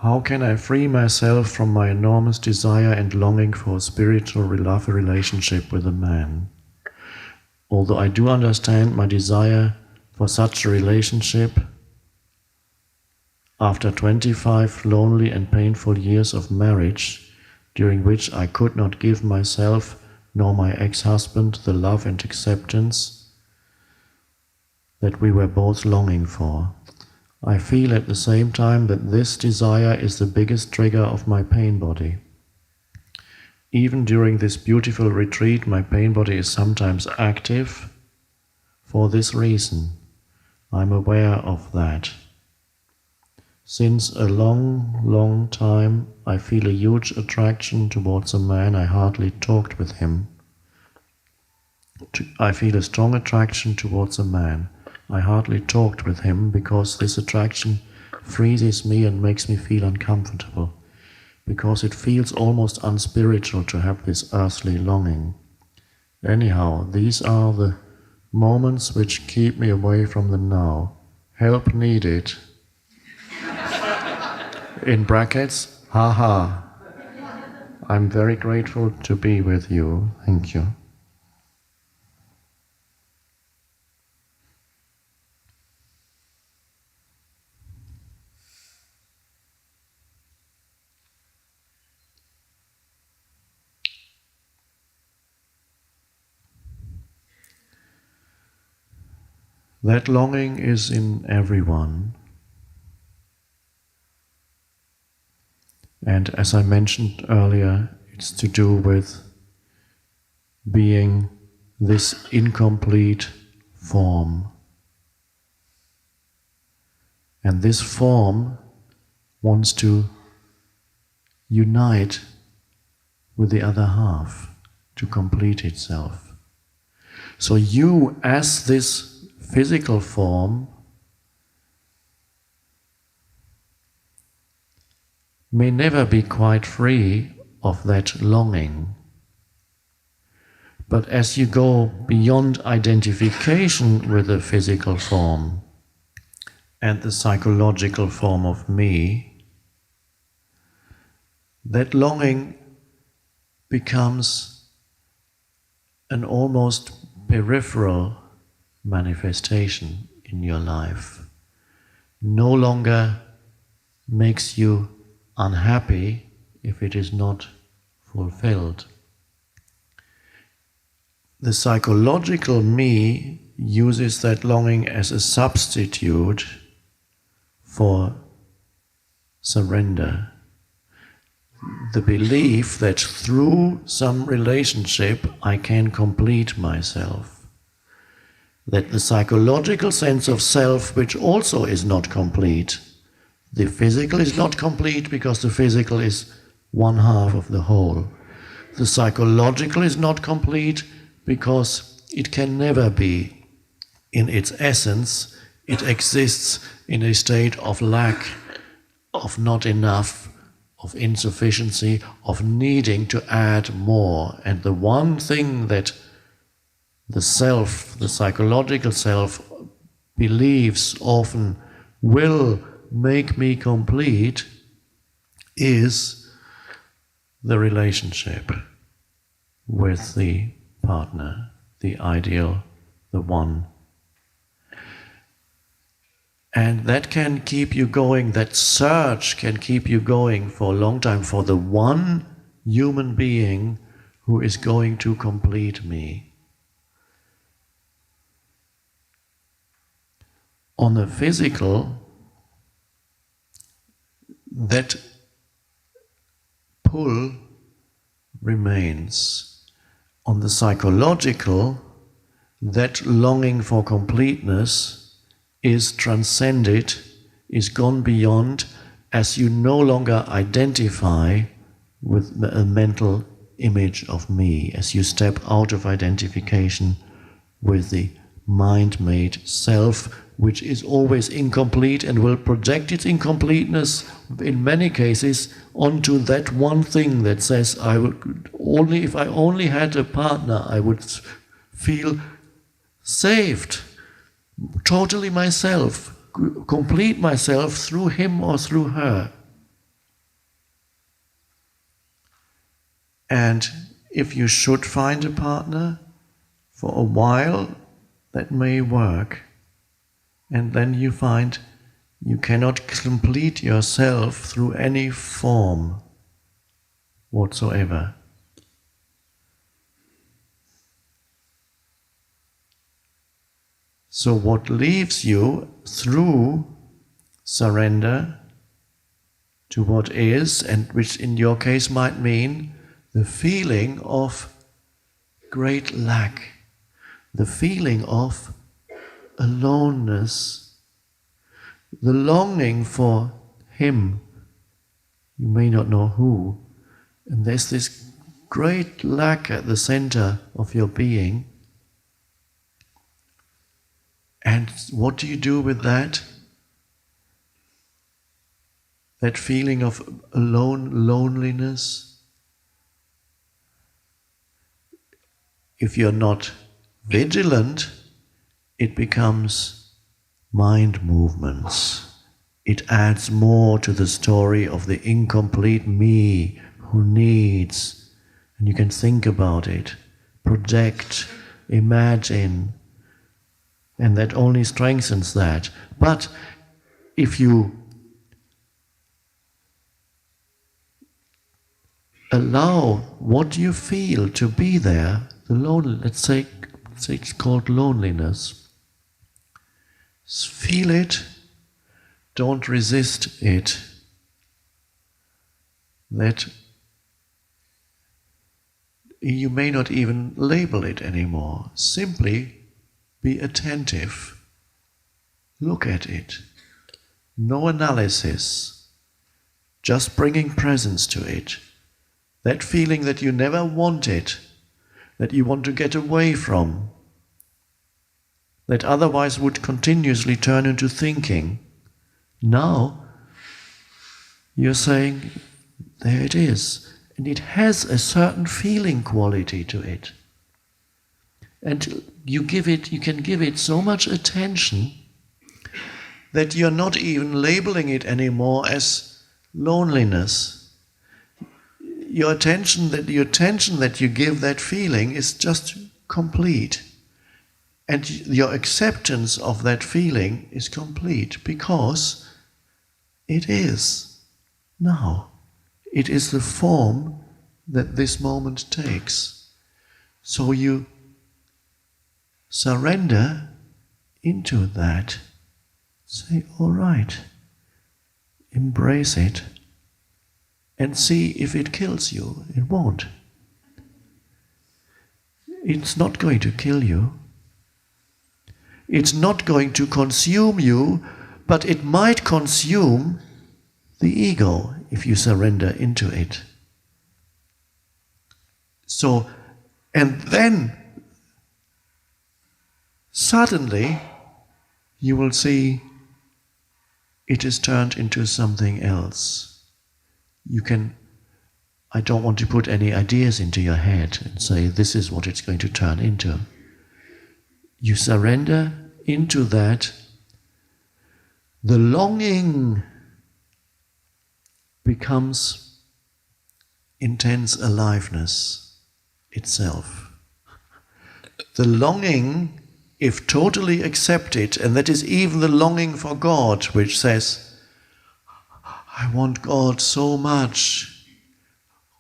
How can I free myself from my enormous desire and longing for a spiritual love relationship with a man? Although I do understand my desire for such a relationship, after 25 lonely and painful years of marriage, during which I could not give myself nor my ex-husband the love and acceptance that we were both longing for, I feel at the same time that this desire is the biggest trigger of my pain body. Even during this beautiful retreat, my pain body is sometimes active for this reason. I'm aware of that. Since a long time, I feel a huge attraction towards a man. I hardly talked with him. I feel a strong attraction towards a man. I hardly talked with him because this attraction freezes me and makes me feel uncomfortable, because it feels almost unspiritual to have this earthly longing. Anyhow, these are the moments which keep me away from the now. Help needed. In brackets, haha. I'm very grateful to be with you. Thank you. That longing is in everyone. And as I mentioned earlier, it's to do with being this incomplete form. And this form wants to unite with the other half, to complete itself. So you, as this physical form, may never be quite free of that longing. But as you go beyond identification with the physical form and the psychological form of me, that longing becomes an almost peripheral manifestation in your life. No longer makes you unhappy if it is not fulfilled. The psychological me uses that longing as a substitute for surrender. The belief that through some relationship I can complete myself. That the psychological sense of self, which also is not complete. The physical is not complete because the physical is one half of the whole. The psychological is not complete because it can never be. In its essence, it exists in a state of lack, of not enough, of insufficiency, of needing to add more. And the one thing that the self, the psychological self, believes often will make me complete is the relationship with the partner, the ideal, the one. And that can keep you going, that search can keep you going for a long time, for the one human being who is going to complete me. On the physical, that pull remains. On the psychological, that longing for completeness is transcended, is gone beyond, as you no longer identify with a mental image of me, as you step out of identification with the mind-made self, which is always incomplete and will project its incompleteness in many cases onto that one thing that says, if I only had a partner, I would feel saved, totally myself, complete myself through him or through her. And if you should find a partner, for a while that may work. And then you find you cannot complete yourself through any form whatsoever. So what leaves you through surrender to what is, and which in your case might mean the feeling of great lack, the feeling of aloneness, the longing for him, you may not know who, and there's this great lack at the center of your being. And what do you do with that? That feeling of loneliness? If you're not vigilant, it becomes mind movements. It adds more to the story of the incomplete me who needs. And you can think about it, project, imagine, and that only strengthens that. But if you allow what you feel to be there, the let's say it's called loneliness. Feel it, don't resist it. That you may not even label it anymore. Simply be attentive. Look at it. No analysis. Just bringing presence to it. That feeling that you never wanted, that you want to get away from, that otherwise would continuously turn into thinking. Now, you're saying, there it is. And it has a certain feeling quality to it. And you can give it so much attention that you're not even labeling it anymore as loneliness. Your attention that you give that feeling is just complete. And your acceptance of that feeling is complete because it is now. It is the form that this moment takes. So you surrender into that. Say, all right, embrace it, and see if it kills you. It won't. It's not going to kill you. It's not going to consume you, but it might consume the ego if you surrender into it. So, and then suddenly you will see it is turned into something else. I don't want to put any ideas into your head and say this is what it's going to turn into. You surrender into that. The longing becomes intense aliveness itself. The longing, if totally accepted, and that is even the longing for God, which says, I want God so much.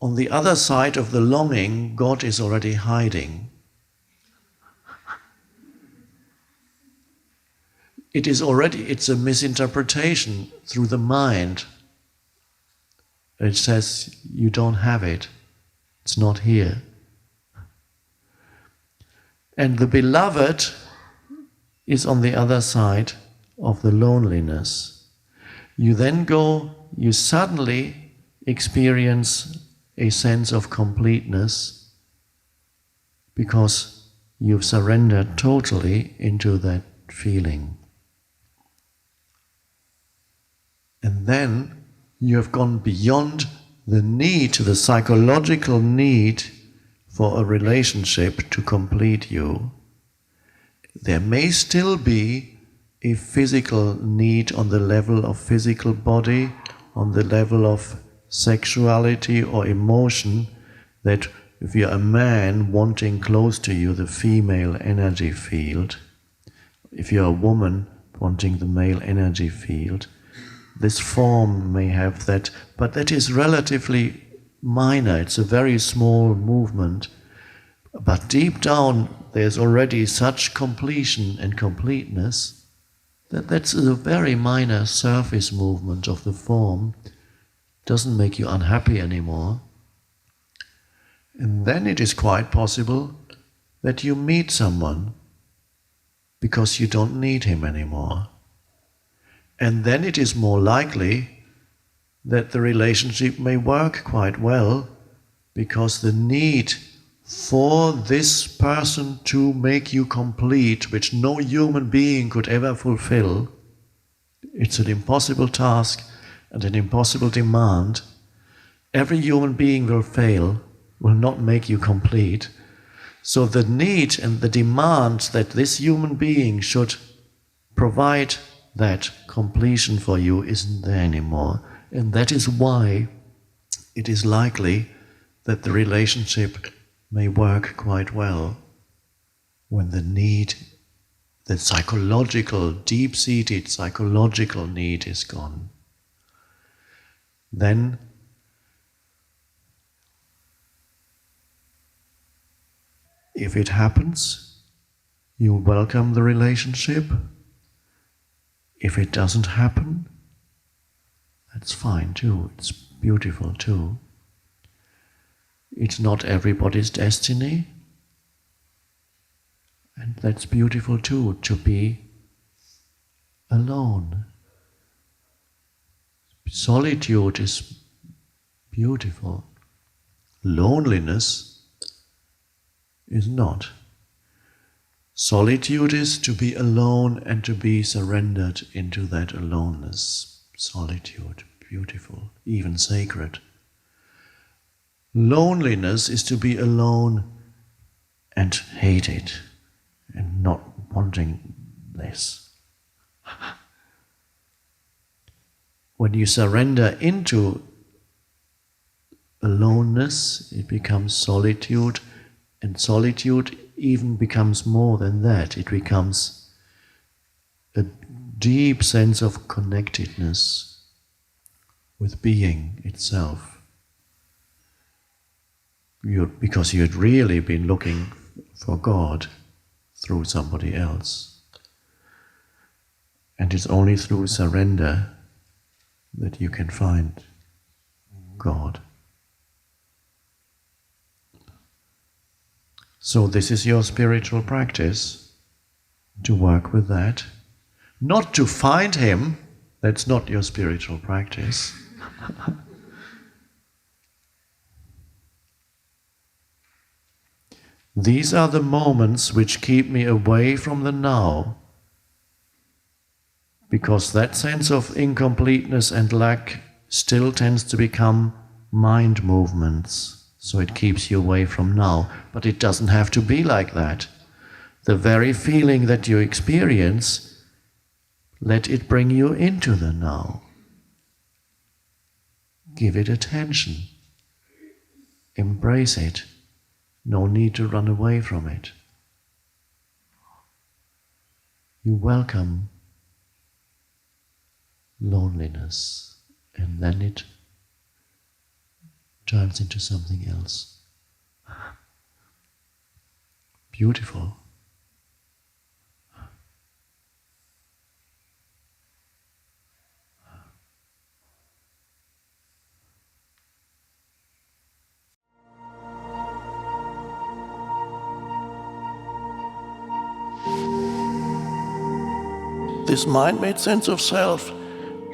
On the other side of the longing, God is already hiding. It's a misinterpretation through the mind. It says, you don't have it. It's not here. And the beloved is on the other side of the loneliness. You suddenly experience a sense of completeness because you've surrendered totally into that feeling. And then you have gone beyond the psychological need for a relationship to complete you. There may still be a physical need on the level of physical body, on the level of sexuality or emotion, that if you're a man wanting close to you the female energy field, if you're a woman wanting the male energy field, this form may have that, but that is relatively minor. It's a very small movement. But deep down, there's already such completion and completeness that that's a very minor surface movement of the form. Doesn't make you unhappy anymore. And then it is quite possible that you meet someone because you don't need him anymore. And then it is more likely that the relationship may work quite well because the need for this person to make you complete, which no human being could ever fulfill, it's an impossible task and an impossible demand. Every human being will fail, will not make you complete. So the need and the demand that this human being should provide that completion for you isn't there anymore. And that is why it is likely that the relationship may work quite well when the need, the psychological, deep-seated psychological need is gone. Then if it happens, you welcome the relationship. If it doesn't happen, that's fine too. It's beautiful too. It's not everybody's destiny. And that's beautiful too, to be alone. Solitude is beautiful. Loneliness is not. Solitude is to be alone and to be surrendered into that aloneness. Solitude, beautiful, even sacred. Loneliness is to be alone and hate it and not wanting this. When you surrender into aloneness, it becomes solitude, and solitude even becomes more than that. It becomes a deep sense of connectedness with being itself. Because you had really been looking for God through somebody else. And it's only through surrender that you can find God. So this is your spiritual practice, to work with that. Not to find Him, that's not your spiritual practice. These are the moments which keep me away from the now, because that sense of incompleteness and lack still tends to become mind movements, so it keeps you away from now. But it doesn't have to be like that. The very feeling that you experience, let it bring you into the now. Give it attention. Embrace it. No need to run away from it. You welcome loneliness, and then it turns into something else. Beautiful. This mind-made sense of self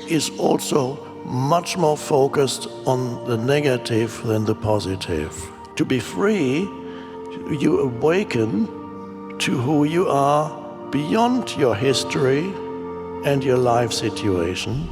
is also much more focused on the negative than the positive. To be free, you awaken to who you are beyond your history and your life situation.